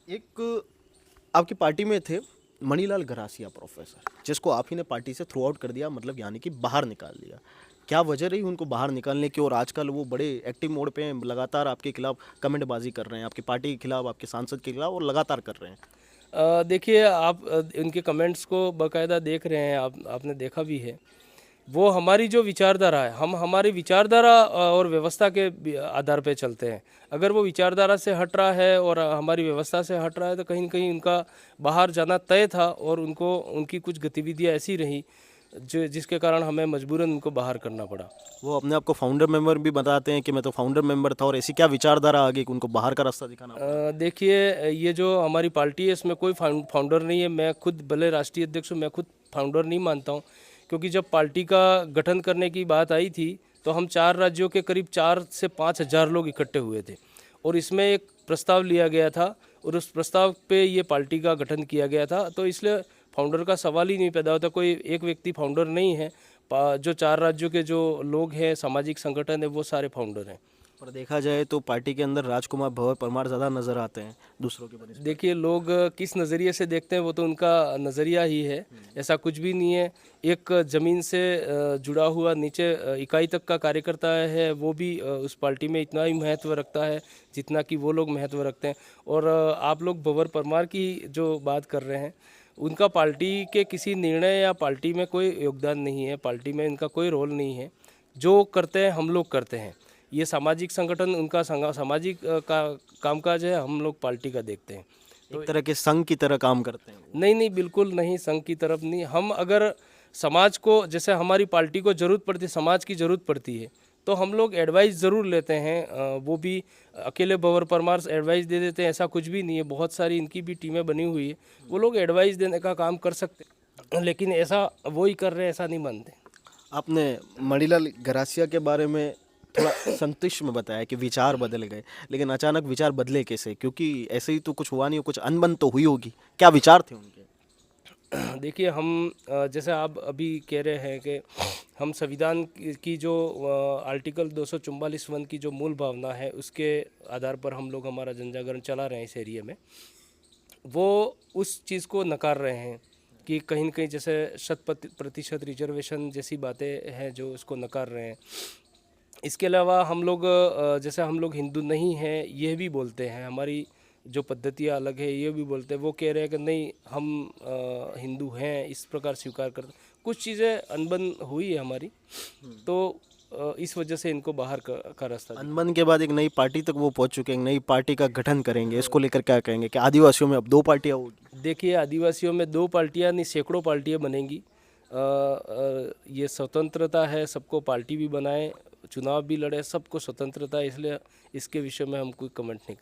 एक आपकी पार्टी में थे मणिलाल गरासिया प्रोफेसर, जिसको आप ही ने पार्टी से थ्रू आउट कर दिया, मतलब यानी कि बाहर निकाल दिया। क्या वजह रही उनको बाहर निकालने की? और आजकल वो बड़े एक्टिव मोड पे हैं, लगातार आपके खिलाफ कमेंटबाजी कर रहे हैं, आपकी पार्टी के खिलाफ, आपके सांसद के खिलाफ, और लगातार कर रहे हैं। देखिए आप उनके कमेंट्स को बाकायदा देख रहे हैं, आपने देखा भी है। वो हमारी जो विचारधारा है, हम हमारी विचारधारा और व्यवस्था के आधार पे चलते हैं। अगर वो विचारधारा से हट रहा है और हमारी व्यवस्था से हट रहा है तो कहीं न कहीं उनका बाहर जाना तय था और उनको उनकी कुछ गतिविधियाँ ऐसी रहीं जो जिसके कारण हमें मजबूरन उनको बाहर करना पड़ा। वो अपने आप को फाउंडर मेंबर भी बताते हैं कि मैं तो फाउंडर मेंबर था, और ऐसी क्या विचारधारा आ गई कि उनको बाहर का रास्ता दिखाना पड़ा? देखिए ये जो हमारी पार्टी है इसमें कोई फाउंडर नहीं है। मैं खुद भले राष्ट्रीय अध्यक्ष हूँ, मैं खुद फाउंडर नहीं मानता हूँ, क्योंकि जब पार्टी का गठन करने की बात आई थी तो हम 4 राज्यों के करीब 4 से 5 हज़ार लोग इकट्ठे हुए थे और इसमें एक प्रस्ताव लिया गया था और उस प्रस्ताव पे ये पार्टी का गठन किया गया था। तो इसलिए फाउंडर का सवाल ही नहीं पैदा होता। कोई एक व्यक्ति फाउंडर नहीं है। जो 4 राज्यों के जो लोग हैं, सामाजिक संगठन है, वो सारे फाउंडर हैं। पर देखा जाए तो पार्टी के अंदर राजकुमार भवर परमार ज़्यादा नजर आते हैं दूसरों के बनस्पत। देखिए लोग किस नज़रिए से देखते हैं वो तो उनका नज़रिया ही है। ऐसा कुछ भी नहीं है। एक ज़मीन से जुड़ा हुआ नीचे इकाई तक का कार्यकर्ता है, वो भी उस पार्टी में इतना ही महत्व रखता है जितना कि वो लोग महत्व रखते हैं। और आप लोग भंवर परमार की जो बात कर रहे हैं, उनका पार्टी के किसी निर्णय या पार्टी में कोई योगदान नहीं है, पार्टी में इनका कोई रोल नहीं है। जो करते हैं हम लोग करते हैं। ये सामाजिक संगठन उनका सामाजिक का कामकाज है, हम लोग पार्टी का देखते हैं। तो एक तरह के संघ की तरह काम करते हैं वो। नहीं नहीं, बिल्कुल नहीं, संघ की तरफ नहीं। हम अगर समाज को, जैसे हमारी पार्टी को ज़रूरत पड़ती है, समाज की ज़रूरत पड़ती है, तो हम लोग एडवाइस ज़रूर लेते हैं। वो भी अकेले भंवर परमार एडवाइस दे देते हैं ऐसा कुछ भी नहीं है। बहुत सारी इनकी भी टीमें बनी हुई है, वो लोग एडवाइस देने का काम कर सकते हैं, लेकिन ऐसा वो ही कर रहे हैं ऐसा नहीं मानते। आपने मणिलाल गरासिया के बारे में थोड़ा संक्षिप्त में बताया कि विचार बदल गए, लेकिन अचानक विचार बदले कैसे? क्योंकि ऐसे ही तो कुछ हुआ नहीं हो, कुछ अनबन तो हुई होगी। क्या विचार थे उनके? देखिए हम जैसे आप अभी कह रहे हैं कि हम संविधान की जो आर्टिकल 244(1) की जो मूल भावना है उसके आधार पर हम लोग हमारा जन जागरण चला रहे हैं इस एरिया में, वो उस चीज़ को नकार रहे हैं कि कहीं न कहीं जैसे 100% रिजर्वेशन जैसी बातें हैं जो उसको नकार रहे हैं। इसके अलावा हम लोग जैसे हम लोग हिंदू नहीं हैं यह भी बोलते हैं, हमारी जो पद्धतियाँ अलग है ये भी बोलते हैं। वो कह रहे हैं कि नहीं हम हिंदू हैं, इस प्रकार स्वीकार करते। कुछ चीज़ें अनबन हुई है हमारी, तो इस वजह से इनको बाहर का रास्ता दिखा। अनबन के बाद एक नई पार्टी तक वो पहुंच चुके हैं, नई पार्टी का गठन करेंगे, इसको लेकर क्या कहेंगे कि आदिवासियों में अब 2 पार्टियां होगी? देखिए आदिवासियों में 2 पार्टियां नहीं, सैकड़ों पार्टियां बनेंगी। ये स्वतंत्रता है, सबको पार्टी भी बनाए, चुनाव भी लड़े, सबको स्वतंत्रता है, इसलिए इसके विषय में हम कोई कमेंट नहीं करें।